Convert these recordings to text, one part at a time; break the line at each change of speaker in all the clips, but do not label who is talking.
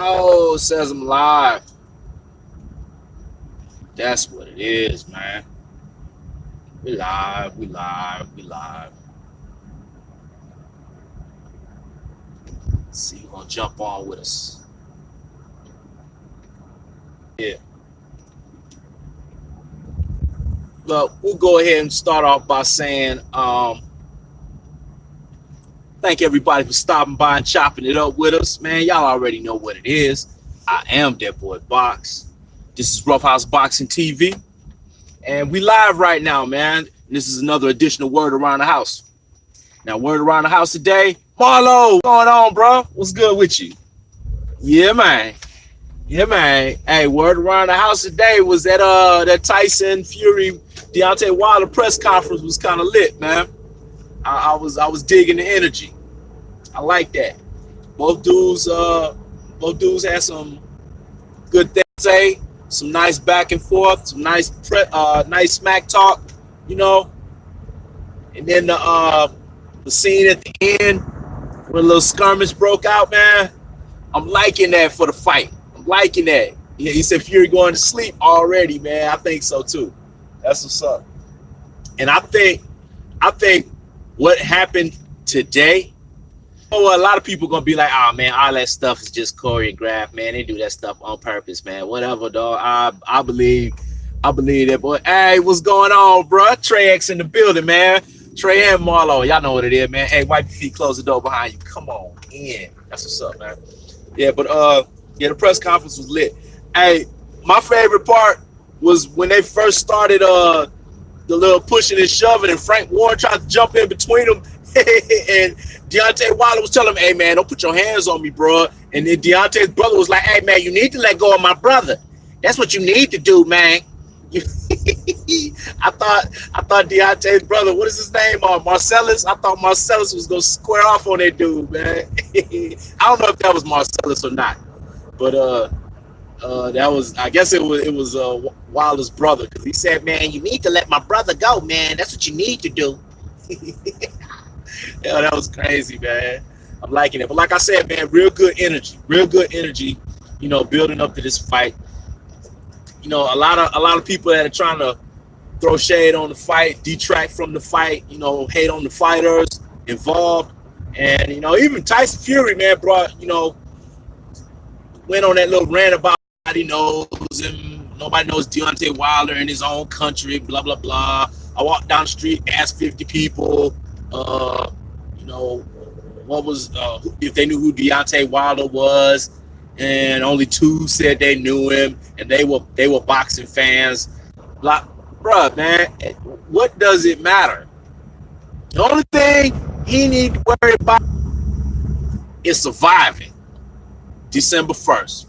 Oh, it says I'm live. That's what it is, man. We live, we live, we live. Let's see who's gonna jump on with us. Yeah. Well, we'll go ahead and start off by saying thank everybody for stopping by and chopping it up with us. Man, y'all already know what it is. I am that boy Box. This is Roughhouse Boxing TV. And we live right now, man. This is another additional Word Around the House. Now, Word Around the House today. Marlo, what's going on, bro? What's good with you? Yeah, man. Yeah, man. Hey, Word Around the House today was that Tyson Fury Deontay Wilder press conference was kind of lit, man. I was digging the energy. I like that. Both dudes had some good things to say, some nice back and forth, some nice nice smack talk, you know. And then the scene at the end when a little skirmish broke out, man. I'm liking that for the fight. I'm liking that. Yeah, he said Fury going to sleep already, man. I think so too. That's what's up. And I think what happened today. Oh, a lot of people gonna be like, "Oh man, all that stuff is just choreographed, man. They do that stuff on purpose, man. Whatever, dog." I believe that, boy. Hey, what's going on, bro? Trey X in the building, man. Trey and Marlo, y'all know what it is, man. Hey, wipe your feet, close the door behind you. Come on in. That's what's up, man. Yeah, but yeah, the press conference was lit. Hey, my favorite part was when they first started the little pushing and shoving, and Frank Warren tried to jump in between them, and Deontay Wilder was telling him, "Hey man, don't put your hands on me, bro." And then Deontay's brother was like, "Hey man, you need to let go of my brother. That's what you need to do, man." I thought Deontay's brother, what is his name? Marcellus. I thought Marcellus was gonna square off on that dude, man. I don't know if that was Marcellus or not, but that was, I guess it was Wilder's brother, because he said, "Man, you need to let my brother go, man. That's what you need to do." Yeah, that was crazy, man. I'm liking it. But like I said, man, real good energy, you know, building up to this fight. You know, a lot of people that are trying to throw shade on the fight, detract from the fight, you know, hate on the fighters involved. And, you know, even Tyson Fury, man, went on that little rant about nobody knows him, nobody knows Deontay Wilder in his own country, blah, blah, blah. I walked down the street, asked 50 people, you know, what was, if they knew who Deontay Wilder was, and only 2 said they knew him, and they were boxing fans. Like, bruh, man, what does it matter? The only thing he need to worry about is surviving December 1st.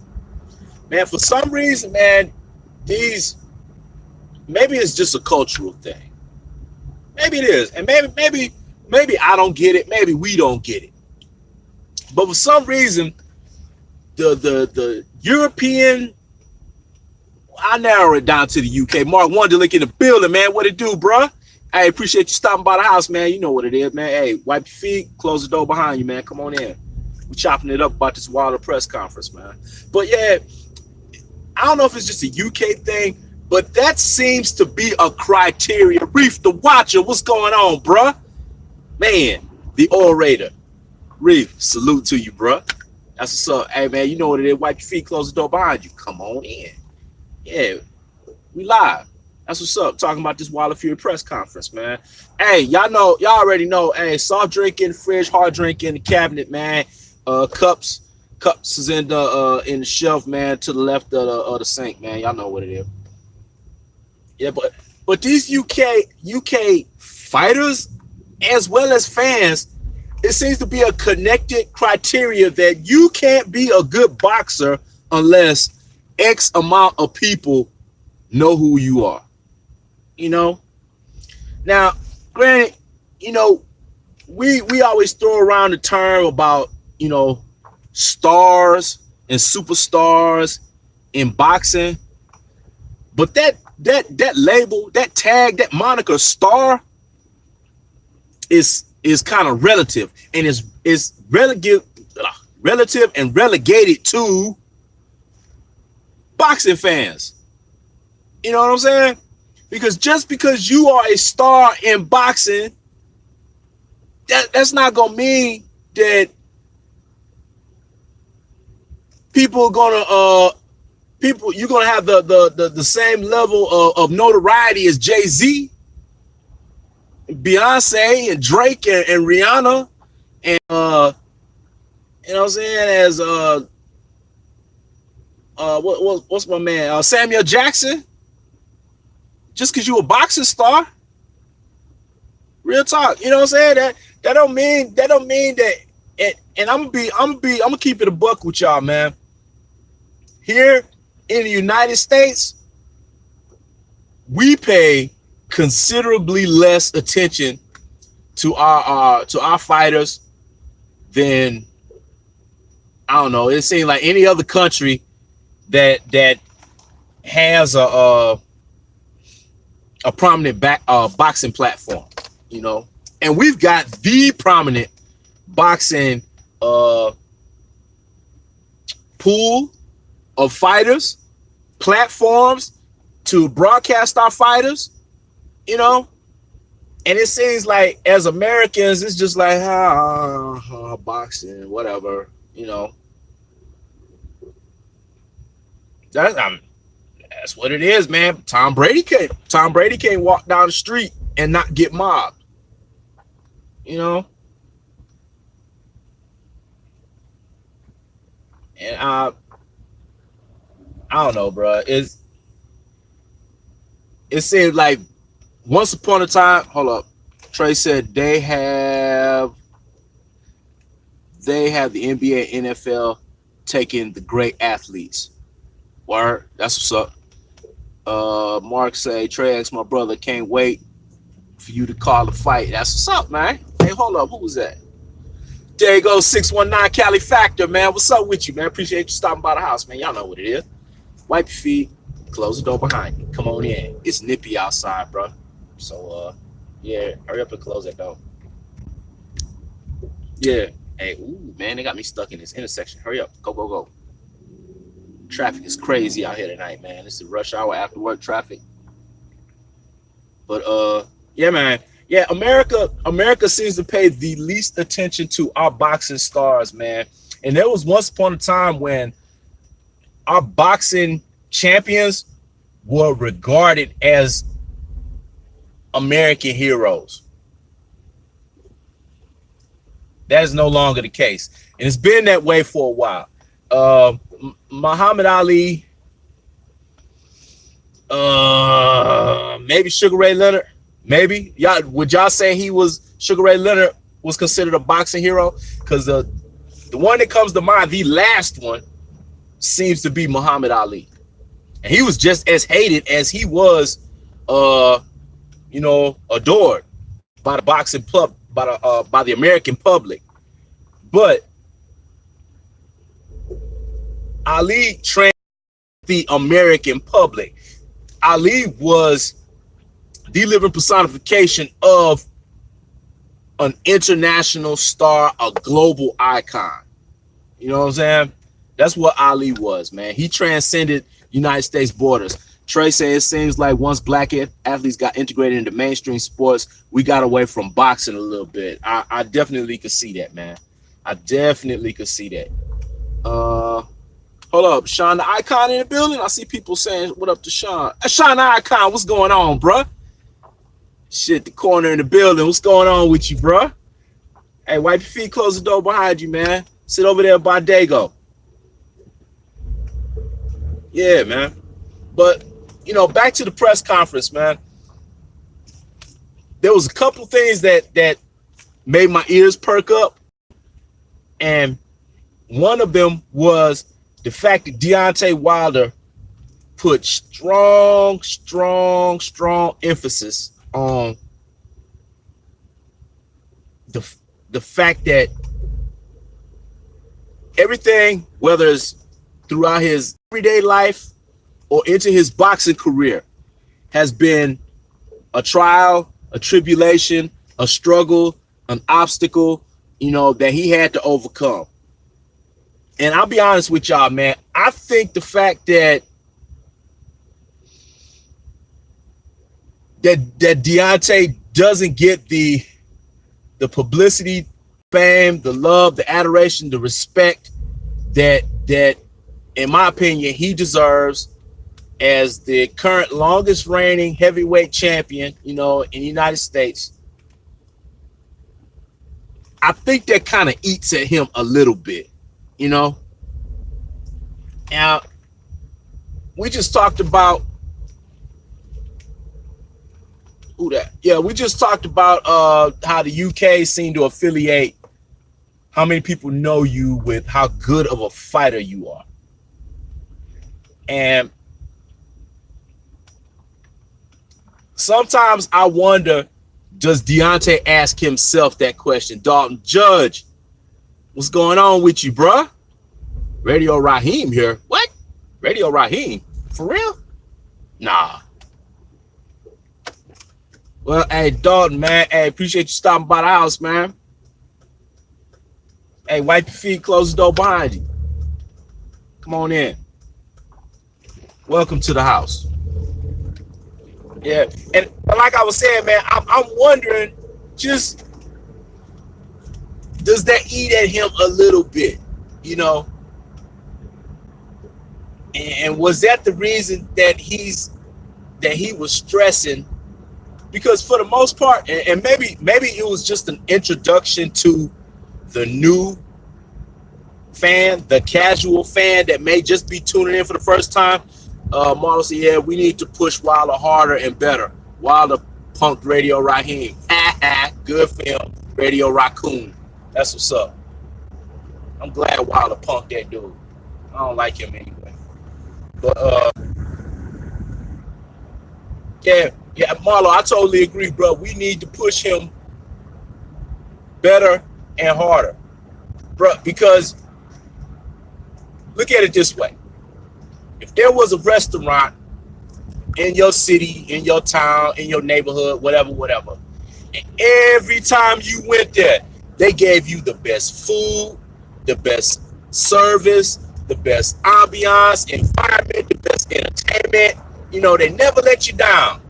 Man, for some reason, man, maybe it's just a cultural thing. Maybe it is. And maybe I don't get it. Maybe we don't get it. But for some reason, the European, I narrow it down to the UK. Mark Wonderlick in the building, man. What it do, bro? I appreciate you stopping by the house, man. You know what it is, man. Hey, wipe your feet, close the door behind you, man. Come on in. We're chopping it up about this Wilder press conference, man. But yeah, I don't know if it's just a UK thing, but that seems to be a criteria. Reef the Watcher, what's going on, bruh? Man, the orator. Reef, salute to you, bruh. That's what's up. Hey, man, you know what it is. Wipe your feet, close the door behind you. Come on in. Yeah, we live. That's what's up. Talking about this Wilder Fury press conference, man. Hey, y'all already know. Hey, soft drink in the fridge, hard drink in the cabinet, man. Cups is in the shelf, man, to the left of the sink, man. Y'all know what it is. Yeah, but these UK fighters as well as fans, it seems to be a connected criteria that you can't be a good boxer unless X amount of people know who you are. You know? Now, granted, you know, we always throw around the term about, you know, stars and superstars in boxing. But that label, that tag, that moniker star is kind of relative, and is relative and relegated to boxing fans. You know what I'm saying? Because just because you are a star in boxing, that's not gonna mean that people are gonna you're gonna have the same level of notoriety as Jay-Z, Beyonce, and Drake, and Rihanna, and you know what I'm saying, as what's my man, Samuel Jackson. Just because you a boxing star, real talk, you know what I'm saying? That don't mean that. And I'm gonna keep it a buck with y'all, man. Here in the United States, we pay considerably less attention to our fighters than, I don't know. It seems like any other country that has a prominent boxing platform, you know, and we've got the prominent boxing pool of fighters, platforms to broadcast our fighters, you know. And it seems like as Americans, it's just like boxing, whatever, you know. That's what it is, man. Tom Brady can't walk down the street and not get mobbed, you know. And I don't know, bro. It seemed like once upon a time. Hold up, Trey said they have the NBA, NFL taking the great athletes. Word, that's what's up. Mark say, Trey asked my brother, can't wait for you to call the fight. That's what's up, man. Hey, hold up, who was that? There you go, 619 Cali Factor, man. What's up with you, man? Appreciate you stopping by the house, man. Y'all know what it is. Wipe your feet, close the door behind you. Come on in. It's nippy outside, bro. So, yeah, hurry up and close that door. Yeah. Hey, ooh, man, they got me stuck in this intersection. Hurry up. Go, go, go. Traffic is crazy out here tonight, man. This is rush hour after work traffic. But yeah, man. Yeah, America seems to pay the least attention to our boxing stars, man. And there was once upon a time when our boxing champions were regarded as American heroes. That is no longer the case. And it's been that way for a while. Muhammad Ali, maybe Sugar Ray Leonard, maybe. Would y'all say Sugar Ray Leonard was considered a boxing hero? Because the one that comes to mind, the last one, seems to be Muhammad Ali. And he was just as hated as he was adored by the boxing club, by the American public. But Ali trained the American public. Ali was the living personification of an international star, a global icon. You know what I'm saying? That's what Ali was, man. He transcended United States borders. Trey says it seems like once black athletes got integrated into mainstream sports, we got away from boxing a little bit. I definitely could see that, man. I definitely could see that. Hold up, Sean the Icon in the building. I see people saying, what up to Sean? Sean the Icon, what's going on, bro? Shit, the corner in the building. What's going on with you, bro? Hey, wipe your feet, close the door behind you, man. Sit over there by Dago. Yeah, man. But, you know, back to the press conference, man. There was a couple things that made my ears perk up. And one of them was the fact that Deontay Wilder put strong emphasis on the fact that everything, whether it's throughout his everyday life or into his boxing career, has been a trial, a tribulation, a struggle, an obstacle, you know, that he had to overcome. And I'll be honest with y'all, man. I think the fact that that Deontay doesn't get the publicity, fame, the love, the adoration, the respect that in my opinion he deserves as the current longest reigning heavyweight champion, in the United States. I think that kind of eats at him a little bit, you know. Now, we just talked about who that? Yeah, we just talked about how the UK seem to affiliate how many people know you with how good of a fighter you are. And sometimes I wonder, does Deontay ask himself that question? Dalton Judge, what's going on with you, bruh? Radio Raheem here. What? Radio Raheem? For real? Nah. Well, hey, Dalton, man. Hey, appreciate you stopping by the house, man. Hey, wipe your feet, close the door behind you. Come on in. Welcome to the house. Yeah, and like I was saying, man, I'm wondering, just does that eat at him a little bit, you know? And was that the reason that he was stressing? Because for the most part, and maybe it was just an introduction to the new fan, the casual fan that may just be tuning in for the first time. Marlon said, yeah, we need to push Wilder harder and better. Wilder punked Radio Raheem. Good for him. Radio Raccoon. That's what's up. I'm glad Wilder punked that dude. I don't like him anyway. But yeah, Marlo, I totally agree, bro. We need to push him better and harder, bro, because look at it this way. If there was a restaurant in your city, in your town, in your neighborhood, whatever, and every time you went there, they gave you the best food, the best service, the best ambiance, environment, the best entertainment, they never let you down.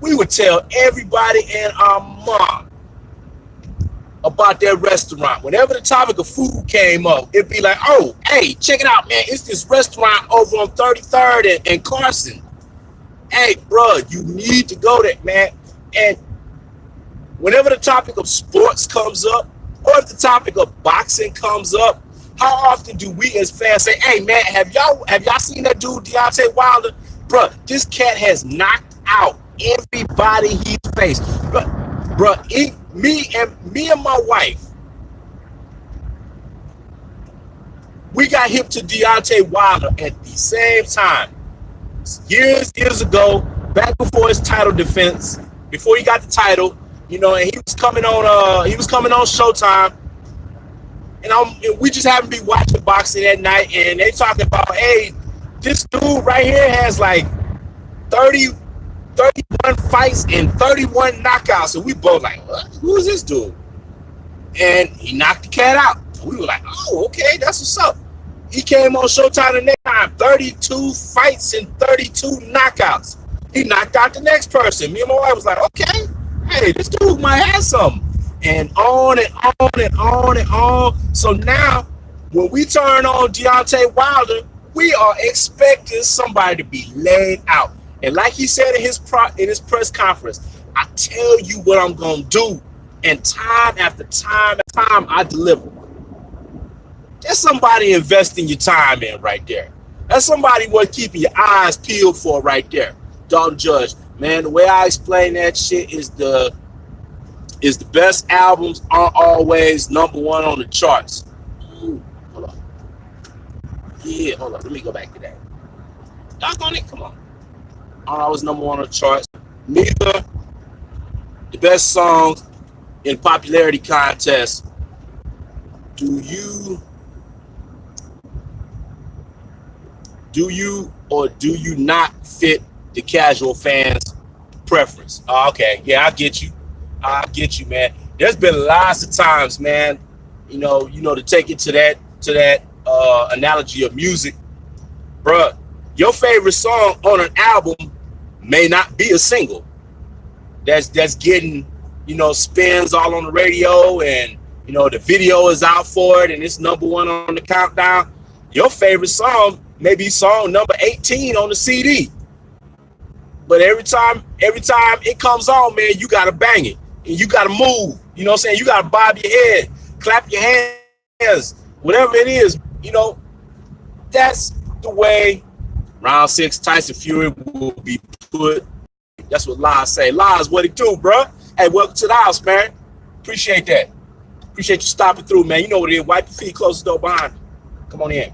We would tell everybody and our mom about that restaurant. Whenever the topic of food came up, it'd be like, oh, hey, check it out, man. It's this restaurant over on 33rd and Carson. Hey, bro, you need to go there, man. And whenever the topic of sports comes up, or if the topic of boxing comes up, how often do we as fans say, hey, man, have y'all seen that dude, Deontay Wilder? Bro, this cat has knocked out everybody he's faced. Bro, me and my wife, we got hip to Deontay Wilder at the same time. Years ago, back before his title defense, before he got the title, and he was coming on Showtime, and we just happened to be watching boxing that night, and they talking about, hey, this dude right here has like 31 fights and 31 knockouts. And we both like, what? Who is this dude? And he knocked the cat out. We were like, oh, okay, that's what's up. He came on Showtime the next time, 32 fights and 32 knockouts. He knocked out the next person. Me and my wife was like, okay, hey, this dude might have something. And on and on and on and on. So now, when we turn on Deontay Wilder, we are expecting somebody to be laid out. And like he said in his press conference, I tell you what I'm going to do. And time after time after time, I deliver. That's somebody investing your time in right there. That's somebody worth keeping your eyes peeled for right there. Dalton Judge. Man, the way I explain that shit is the best albums aren't always number one on the charts. Ooh, hold on. Yeah, hold on. Let me go back to that. Doggone it, come on. Aren't always number one on the charts. Neither the best songs in popularity contests do you or do you not fit the casual fans' preference? Oh, okay, yeah, I get you, man. There's been lots of times, man. To take it to that analogy of music, bruh. Your favorite song on an album may not be a single. that's getting, you know, spins all on the radio, and you know the video is out for it and it's #1 on the countdown. Your favorite song may be song number 18 on the CD. But every time it comes on, man, you gotta bang it. And you gotta move. You know what I'm saying? You gotta bob your head, clap your hands, whatever it is, you know. That's the way round 6 Tyson Fury will be put. That's what Lies say. Lies, what it do, bro? Hey, welcome to the house, man. Appreciate that. Appreciate you stopping through, man. You know what it is. Wipe your feet, close the door behind you. Come on in.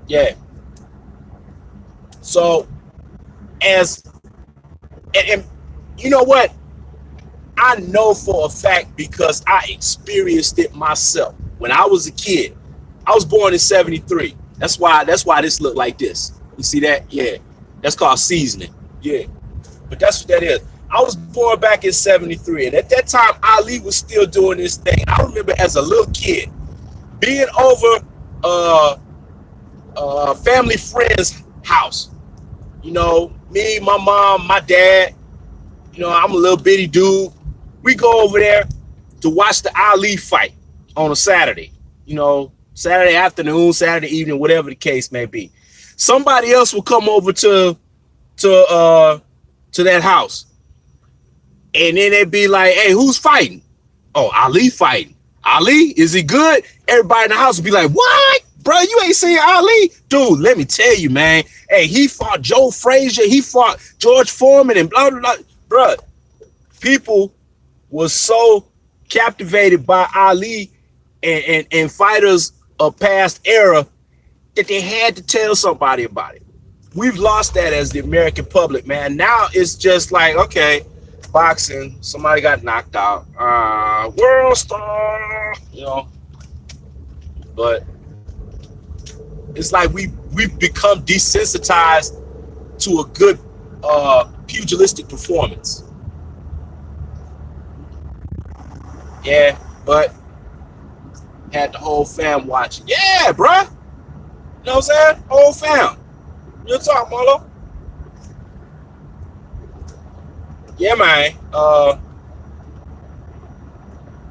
Yeah. So, and you know what? I know for a fact because I experienced it myself. When I was a kid, I was born in 73. That's why this looked like this. You see that? Yeah. That's called seasoning. Yeah. But that's what that is. I was born back in 73. And at that time, Ali was still doing this thing. I remember as a little kid being over family friend's house. You know, me, my mom, my dad, you know, I'm a little bitty dude. We go over there to watch the Ali fight on a Saturday, you know, Saturday afternoon, Saturday evening, whatever the case may be. Somebody else will come over to that house. And then they'd be like, hey, who's fighting? Oh, Ali fighting. Ali, is he good? Everybody in the house would be like, what? Bro, you ain't seen Ali? Dude, let me tell you, man. Hey, he fought Joe Frazier. He fought George Foreman and blah, blah, blah. Bro, people was so captivated by Ali and fighters of past era that they had to tell somebody about it. We've lost that as the American public, man. Now it's just like, okay, boxing, somebody got knocked out, world star, you know. But it's like we've become desensitized to a good pugilistic performance. Yeah, but had the whole fam watching. Yeah, bruh. You know what I'm saying? Whole fam. Real talk, Marlo. Yeah, man.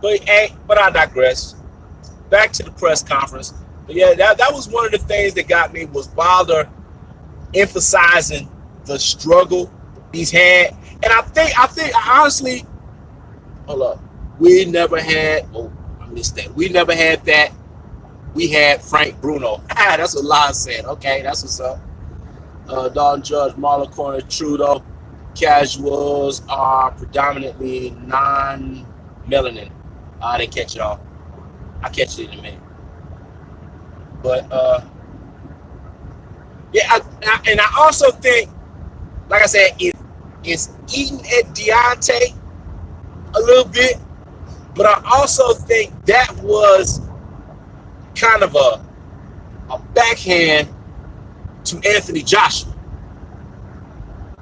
But I digress. Back to the press conference. But yeah, that was one of the things that got me, was Wilder emphasizing the struggle he's had. And I think honestly, hold up. We never had, oh, I missed that. We never had that. We had Frank Bruno. That's what Lon said. Okay, that's what's up. Dalton Judge, Marlon Corner, Trudeau. Casuals are predominantly non-melanin. I didn't catch it all. I'll catch it in a minute. But, yeah, I also think, like I said, it's eating at Deontay a little bit. But I also think that was kind of a backhand to Anthony Joshua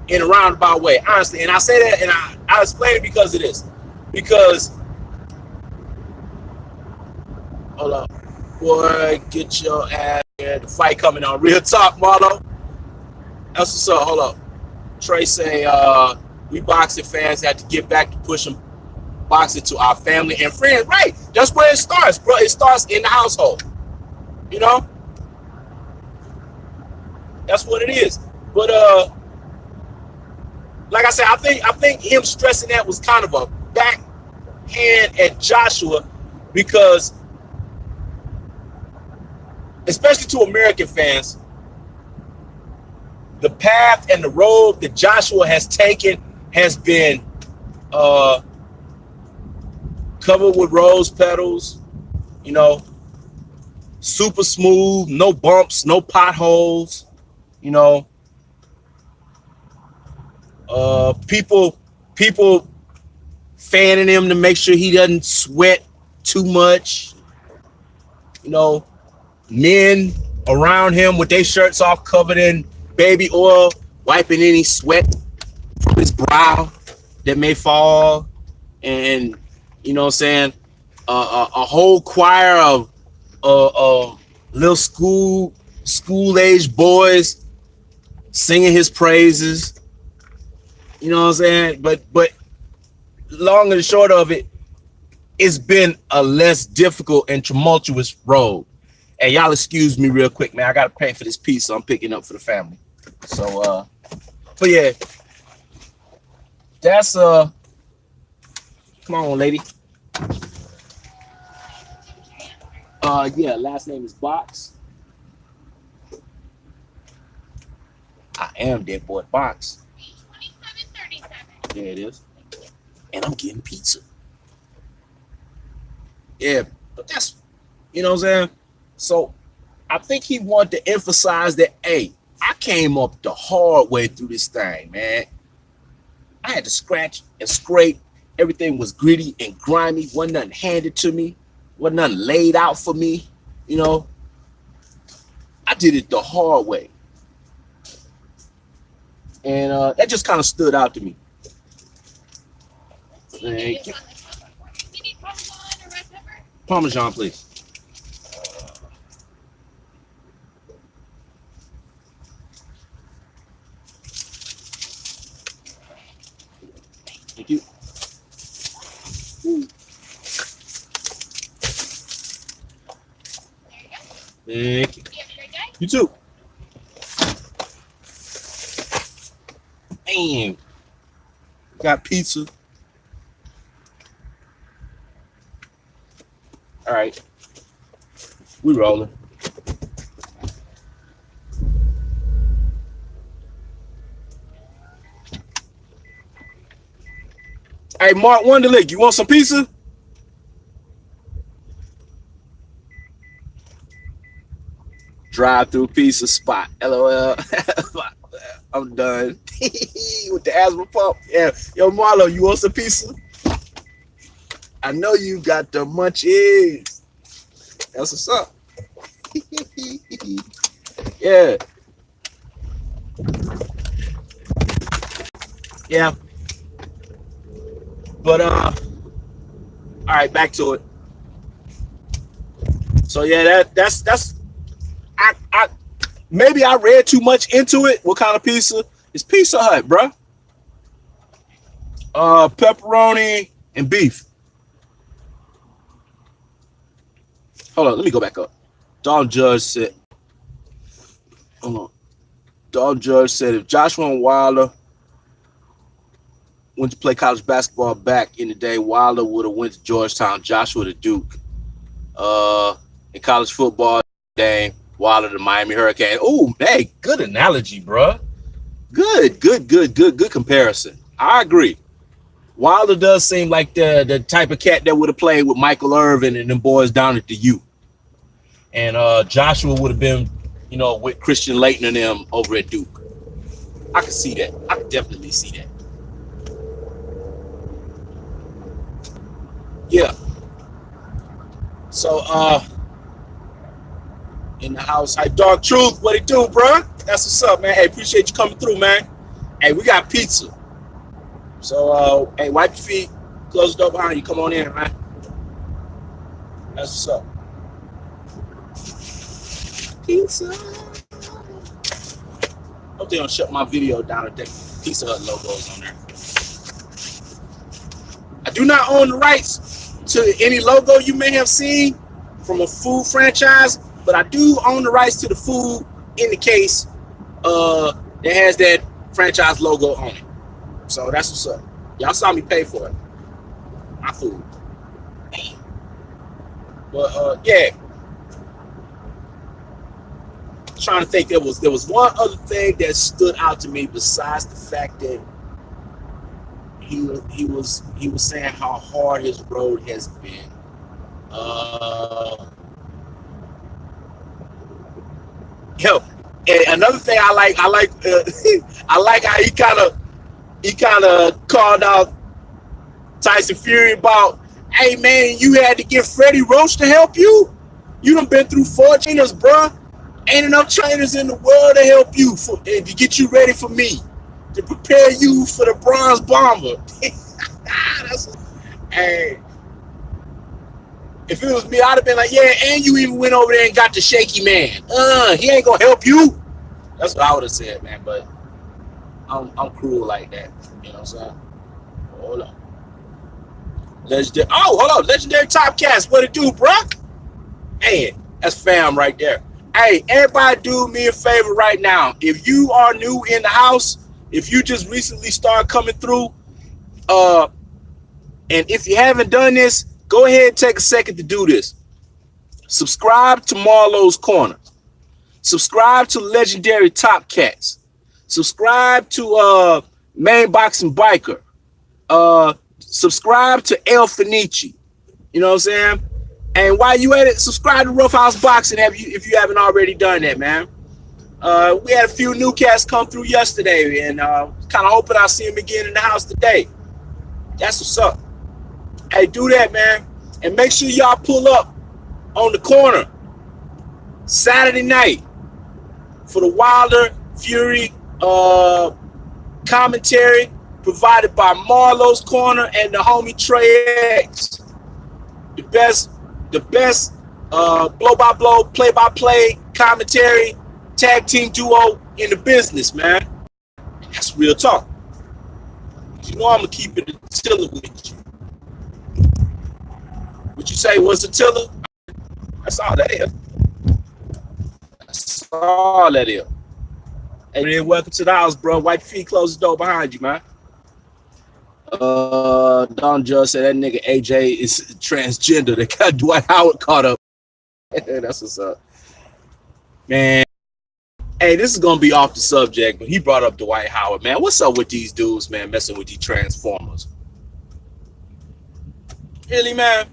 in a roundabout way, honestly. And I say that, and I explain it because of this. Because, hold on, boy, get your ass here. The fight coming on. Real talk, Marlo. That's what's up. Hold up. Trey say, we boxing fans had to get back to pushing boxing to our family and friends. Right. That's where it starts, bro. It starts in the household. You know? That's what it is. But like I said, I think him stressing that was kind of a backhand at Joshua, because especially to American fans, the path and the road that Joshua has taken has been covered with rose petals, you know, super smooth, no bumps, no potholes, you know. People fanning him to make sure he doesn't sweat too much, you know. Men around him with their shirts off, covered in baby oil, wiping any sweat from his brow that may fall. And you know what I'm saying, a whole choir of little school age boys singing his praises. You know what I'm saying? But long and short of it, it's been a less difficult and tumultuous road. Hey, y'all excuse me real quick, man. I gotta pay for this pizza I'm picking up for the family. So but yeah, that's come on, lady. Yeah, last name is Box. I am Dead Boy Box. Yeah, it is. And I'm getting pizza. Yeah, but that's, you know what I'm saying? So I think he wanted to emphasize that, hey, I came up the hard way through this thing, man. I had to scratch and scrape. Everything was gritty and grimy. Wasn't nothing handed to me. Wasn't nothing laid out for me. You know, I did it the hard way. And that just kind of stood out to me. Thank you. Parmesan, please. Thank you. Thank you. You too. Man, got pizza. All right, we rolling. Hey, Mark Wonderlick, you want some pizza? Drive-through pizza spot. LOL. I'm done with the asthma pump. Yeah, yo, Marlo, you want some pizza? I know you got the munchies. That's what's up. Yeah. Yeah. But all right, back to it. So yeah, that's I maybe I read too much into it. What kind of pizza? It's Pizza Hut, bro. Pepperoni and beef. Hold on, let me go back up. Don Judge said, hold on. Don Judge said if Joshua Wilder went to play college basketball back in the day, Wilder would have went to Georgetown, Joshua to Duke. In college football, dang, Wilder to Miami Hurricane. Oh, hey, good analogy, bro. Good comparison. I agree. Wilder does seem like the type of cat that would have played with Michael Irvin and them boys down at the U. And Joshua would have been, you know, with Christian Laettner and them over at Duke. I could see that. I could definitely see that. Yeah. So in the house, hey, Dark Truth, what it do, bro? That's what's up, man. Hey, appreciate you coming through, man. Hey, we got pizza. So hey, wipe your feet, close the door behind you. Come on in, man. That's what's up. Pizza. Hope they don't shut my video down if that Pizza Hut logo is on there. I do not own the rights to any logo you may have seen from a food franchise, but I do own the rights to the food in the case that has that franchise logo on it. So that's what's up. Y'all saw me pay for it. My food. But yeah. Trying to think, there was one other thing that stood out to me besides the fact that he was saying how hard his road has been. Yo, and another thing I like I like how he kind of called out Tyson Fury about, hey man, you had to get Freddie Roach to help you. You done been through 4 trainers, bruh. Ain't enough trainers in the world to help you and to get you ready for me, to prepare you for the Bronze Bomber. Hey, if it was me, I'd have been like, yeah, and you even went over there and got the shaky man. He ain't gonna help you. That's what I would have said, man. But I'm cruel like that. You know what I'm saying? Hold on. Legendary. Oh, hold on. Legendary Top Cast. What it do, bruh? Man, that's fam right there. Hey, everybody do me a favor right now. If you are new in the house, if you just recently started coming through, and if you haven't done this, go ahead and take a second to do this. Subscribe to Marlowe's Corner. Subscribe to Legendary Top Cats. Subscribe to Main Boxing Biker. Subscribe to El Fenici. You know what I'm saying? And while you at it, subscribe to Rough House Boxing if you haven't already done that, man. We had a few new cats come through yesterday, and kind of hoping I'll see them again in the house today. That's what's up. Hey, do that, man. And make sure y'all pull up on the corner Saturday night for the Wilder Fury commentary provided by Marlowe's Corner and the homie Trey X. The best blow-by-blow, play-by-play commentary tag team duo in the business, man. That's real talk. You know I'm gonna keep it a tiller with you. What you say? What's a tiller? That's all that is. That's all that is. Hey, man, welcome to the house, bro. Wipe your feet, close the door behind you, man. Don Judge said that nigga AJ is transgender. They got Dwight Howard caught up. That's what's up, man. Hey, this is gonna be off the subject, but he brought up Dwight Howard, man. What's up with these dudes, man, messing with these Transformers? Really, man?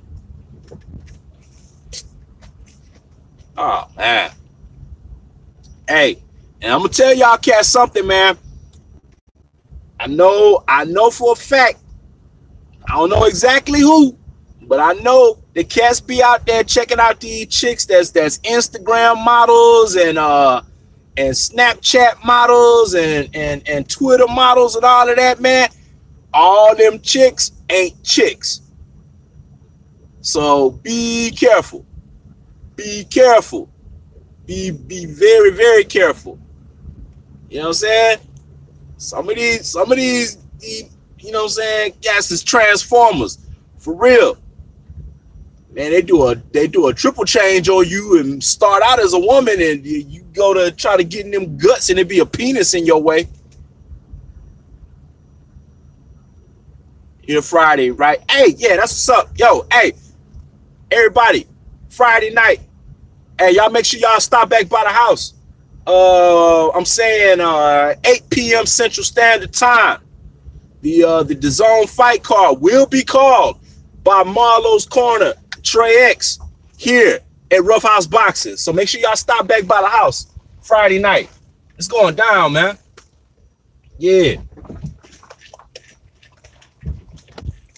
Oh, man. Hey, and I'm gonna tell y'all cats something, man. I know for a fact, I don't know exactly who, but I know the cats be out there checking out these chicks that's Instagram models and Snapchat models and Twitter models and all of that, man. All them chicks ain't chicks. So be careful. Be careful. Be very, very careful. You know what I'm saying? Some of these, you know what I'm saying, gas is Transformers. For real. Man, they do a triple change on you and start out as a woman, and you go to try to get in them guts and it be a penis in your way. Here Friday, right? Hey, yeah, that's what's up. Yo, hey, everybody, Friday night. Hey, y'all make sure y'all stop back by the house. I'm saying 8 p.m. Central Standard Time. The DAZN fight card will be called by Marlowe's Corner, Trey X, here at Rough House Boxing. So make sure y'all stop back by the house Friday night. It's going down, man. Yeah.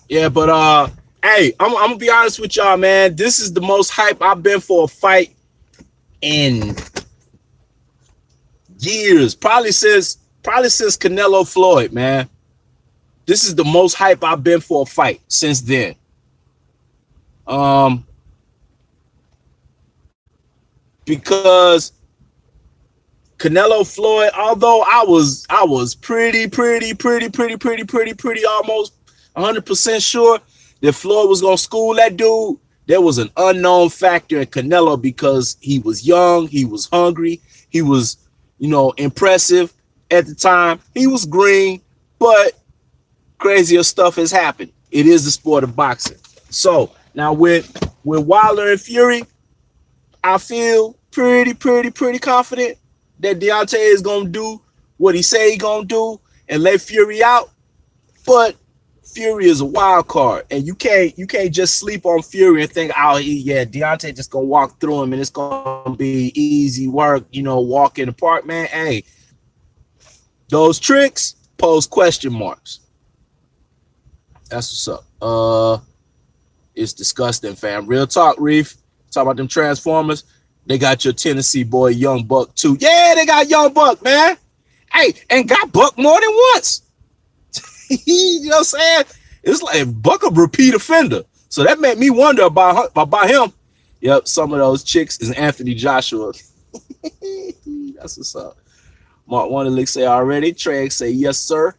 Yeah, but hey, I'm gonna be honest with y'all, man. This is the most hype I've been for a fight in years, probably since Canelo Floyd, man. This is the most hype I've been for a fight since then. Because Canelo Floyd, although I was pretty almost 100% sure that Floyd was gonna school that dude, there was an unknown factor in Canelo because he was young, he was hungry, he was, you know, impressive at the time. He was green, but crazier stuff has happened. It is the sport of boxing. So now with Wilder and Fury, I feel pretty confident that Deontay is gonna do what he say he gonna do and let Fury out. But Fury is a wild card, and you can't just sleep on Fury and think, oh yeah, Deontay just gonna walk through him and it's gonna be easy work, you know, walk in the park, man. Hey, those tricks pose question marks. That's what's up. It's disgusting, fam. Real talk, Reef. Talk about them Transformers. They got your Tennessee boy, Young Buck, too. Yeah, they got Young Buck, man. Hey, and got Buck more than once. You know what I'm saying? It's like Buck a repeat offender. So that made me wonder about him. Yep, some of those chicks is Anthony Joshua. That's what's up. Mark Wonderlick say already. Trey say yes, sir.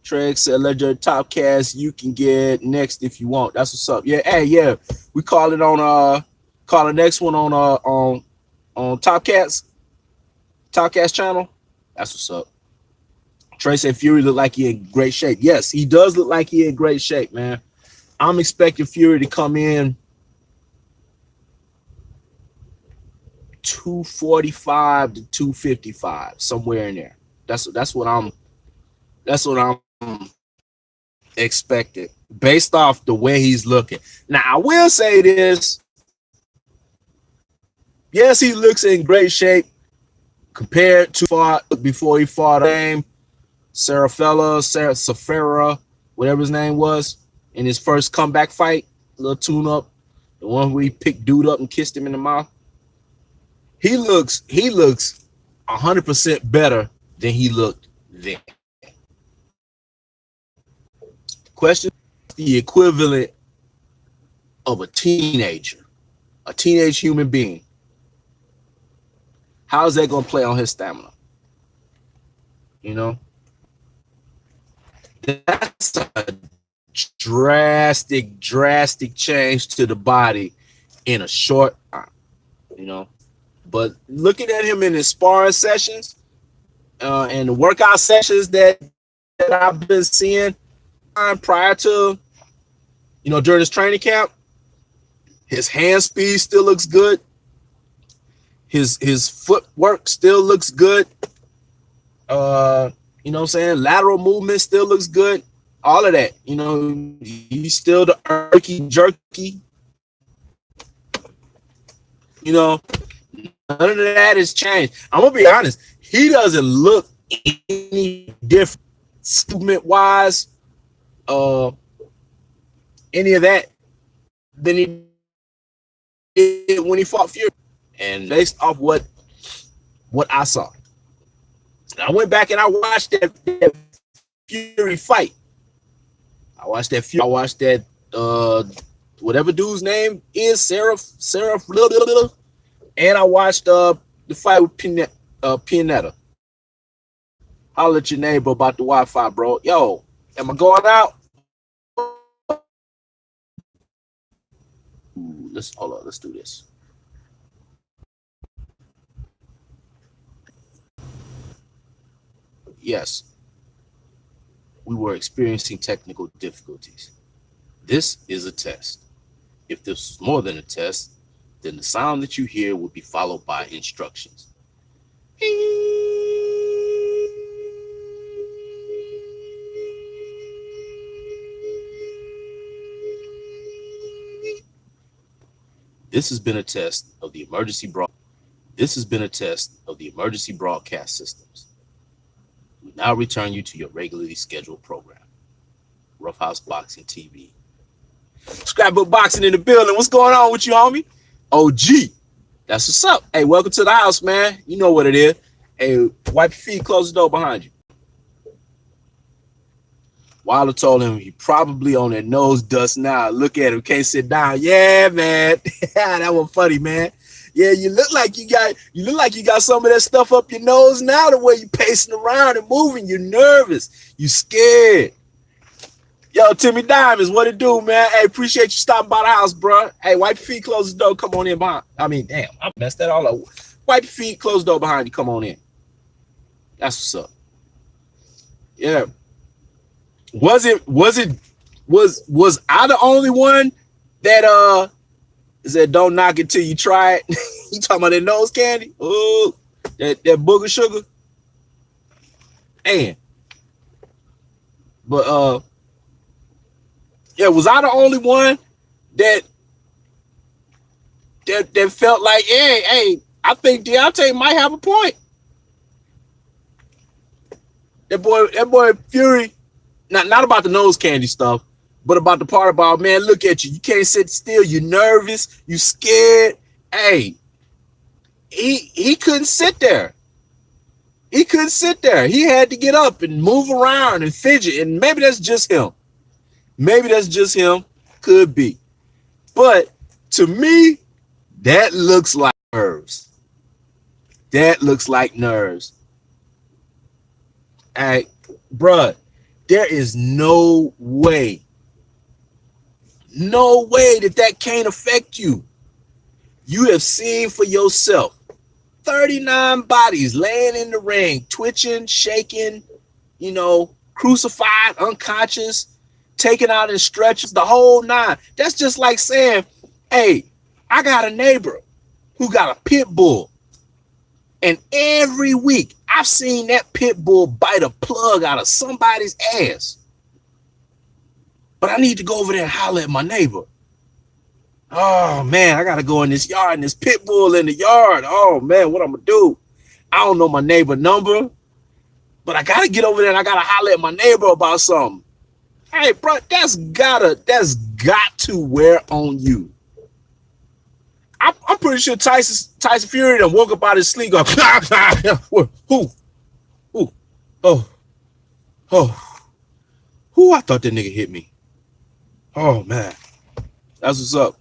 Trey said legendary top cast you can get next if you want. That's what's up. Yeah, hey, yeah. We call it on call the next one on Top Cast channel. That's what's up. Trey said Fury looked like he in great shape. Yes, he does look like he in great shape, man. I'm expecting Fury to come in 245 to 255, somewhere in there. That's what I'm expecting based off the way he's looking. Now I will say this. Yes, he looks in great shape compared to before he fought Safera, whatever his name was, in his first comeback fight, little tune up, the one where he picked dude up and kissed him in the mouth. He looks 100% better than he looked then. Question: the equivalent of a teenage human being. How is that going to play on his stamina? You know, that's a drastic change to the body in a short time. You know, but looking at him in his sparring sessions and the workout sessions that I've been seeing prior to, during his training camp, his hand speed still looks good. His footwork still looks good. You know what I'm saying? Lateral movement still looks good. All of that, he's still the jerky. None of that has changed. I'm gonna be honest. He doesn't look any different, movement wise, any of that than he did when he fought Fury. And based off what I saw, and I went back and I watched that Fury fight. I watched that whatever dude's name is, Sarah, and I watched the fight with Pinetta. Holler at your neighbor about the Wi-Fi, bro. Yo, am I going out? Ooh, let's do this. Yes, we were experiencing technical difficulties. This is a test. If this was more than a test, then the sound that you hear would be followed by instructions. This has been a test of the emergency broadcast systems. We now return you to your regularly scheduled program. Roughhouse Boxing TV. Scrapbook Boxing in the building. What's going on with you, homie? OG. That's what's up. Hey, welcome to the house, man. You know what it is. Hey, wipe your feet, close the door behind you. Wilder told him he probably on that nose dust now. Look at him, can't sit down. Yeah, man. That was funny, man. Yeah, you look like you got some of that stuff up your nose now, the way you pacing around and moving. You're nervous. You scared. Yo, Timmy Diamonds, what it do, man? Hey, appreciate you stopping by the house, bro. Hey, wipe your feet, close the door, come on in behind. I mean, damn, I messed that all up. Wipe your feet, close the door behind you, come on in. That's what's up. Yeah. Was I the only one that said don't knock it till you try it? You talking about that nose candy? Oh, that booger sugar. And but yeah, was I the only one that felt like, hey, I think Deontay might have a point. That boy Fury, not about the nose candy stuff, but about the part about, man, look at you. You can't sit still. You're nervous. You scared. Hey, he couldn't sit there. He couldn't sit there. He had to get up and move around and fidget. And maybe that's just him. Could be. But to me, that looks like nerves. Hey, bruh, there is no way that can't affect you. You have seen for yourself 39 bodies laying in the ring, twitching, shaking, crucified, unconscious, taken out in stretchers, the whole nine. That's just like saying, hey, I got a neighbor who got a pit bull. And every week I've seen that pit bull bite a plug out of somebody's ass. But I need to go over there and holler at my neighbor. Oh man, I gotta go in this yard and this pit bull in the yard. Oh man, what I'm gonna do? I don't know my neighbor number, but I gotta get over there and I gotta holler at my neighbor about something. Hey, bro, that's got to wear on you. I'm pretty sure Tyson Fury done woke up out of his sleep. Go, who? Who? I thought that nigga hit me. Oh man, that's what's up.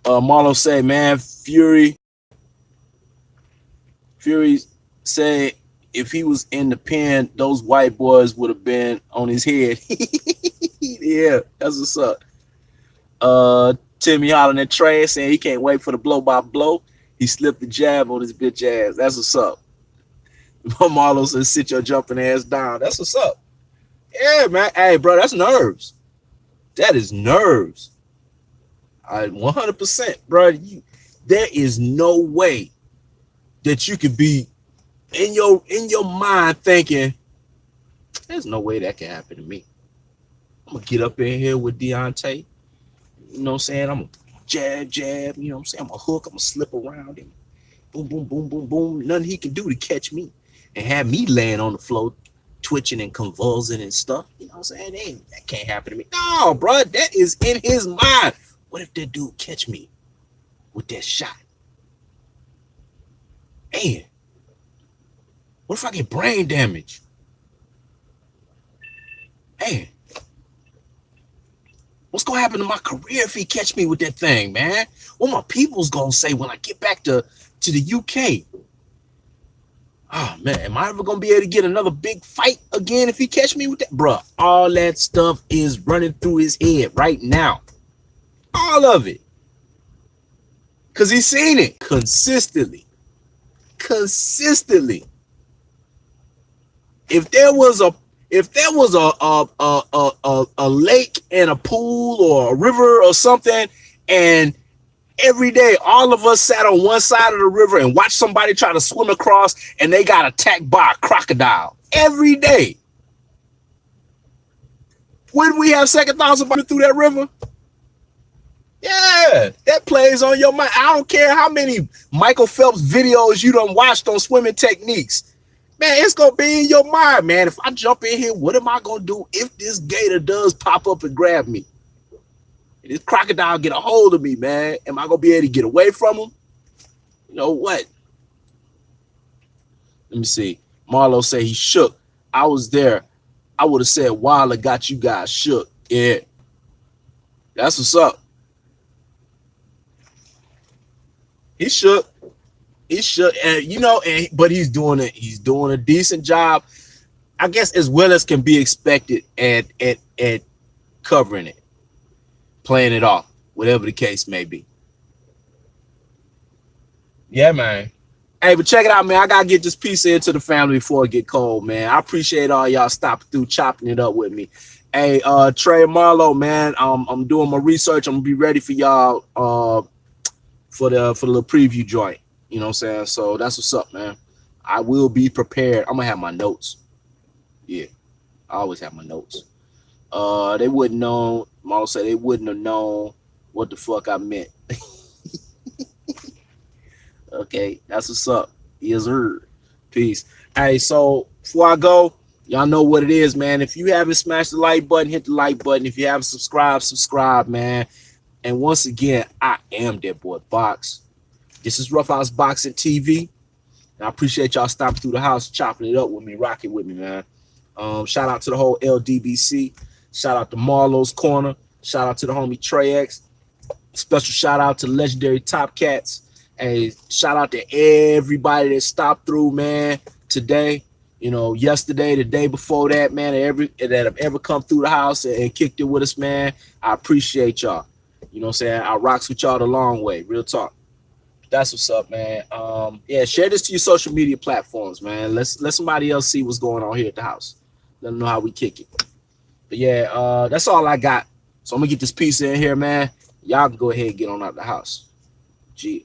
Marlo say, man, Fury say if he was in the pen, those white boys would have been on his head. Yeah, that's what's up. Timmy hollering at Trey saying he can't wait for the blow by blow. He slipped the jab on his bitch ass. That's what's up. Marlo says, sit your jumping ass down. That's what's up. Yeah, man. Hey, bro, that's nerves. That is nerves. 100%, bro. There is no way that you could be in your mind thinking, there's no way that can happen to me. I'm gonna get up in here with Deontay. You know what I'm saying? I'm gonna jab, you know what I'm saying? I'm gonna hook, I'm gonna slip around him. Boom, boom, boom, boom, boom. Nothing he can do to catch me and have me laying on the floor, twitching and convulsing and stuff. You know what I'm saying? That can't happen to me. No, bro, that is in his mind. What if that dude catch me with that shot? Man, what if I get brain damage? Man, what's gonna happen to my career if he catch me with that thing, man? What my people's gonna say when I get back to the UK? Oh man, am I ever gonna be able to get another big fight again if he catch me with that? Bruh, all that stuff is running through his head right now. All of it. Cause he's seen it consistently. If there was a lake and a pool or a river or something, and every day all of us sat on one side of the river and watched somebody try to swim across and they got attacked by a crocodile every day, wouldn't we have second thoughts about it through that river? Yeah, that plays on your mind. I don't care how many Michael Phelps videos you done watched on swimming techniques. Man, it's going to be in your mind, man. If I jump in here, what am I going to do if this gator does pop up and grab me? And this crocodile get a hold of me, man. Am I going to be able to get away from him? You know what? Let me see. Marlo say he shook. I was there. I would have said Wilder got you guys shook. Yeah. That's what's up. He shook. And but he's doing a decent job, I guess, as well as can be expected at covering it, playing it off, whatever the case may be. Yeah, man. Hey, but check it out, man. I gotta get this piece into the family before it get cold, man. I appreciate all y'all stopping through, chopping it up with me. Hey, Trey and Marlo, man. I'm doing my research. I'm gonna be ready for y'all for the little preview joint. You know what I'm saying? So that's what's up, man. I will be prepared. I'm gonna have my notes. Yeah, I always have my notes. They wouldn't know. Marlo said they wouldn't have known what the fuck I meant. Okay, that's what's up. Yes, sir. Peace. Hey, so before I go, y'all know what it is, man. If you haven't smashed the like button, hit the like button. If you haven't subscribed, subscribe, man. And once again, I am that boy Box. This is Rough House Boxing TV. And I appreciate y'all stopping through the house, chopping it up with me, rocking with me, man. Shout out to the whole LDBC. Shout out to Marlo's Corner. Shout out to the homie Trey X. Special shout out to the legendary Top Cats. Hey, shout out to everybody that stopped through, man, today. you know, yesterday, the day before that, man, that have ever come through the house and kicked it with us, man. I appreciate y'all. You know what I'm saying? I rocks with y'all the long way. Real talk. That's what's up, man. Yeah, share this to your social media platforms, man. Let somebody else see what's going on here at the house. Let them know how we kick it. But yeah, that's all I got. So I'm gonna get this piece in here, man. Y'all can go ahead and get on out the house. Gee.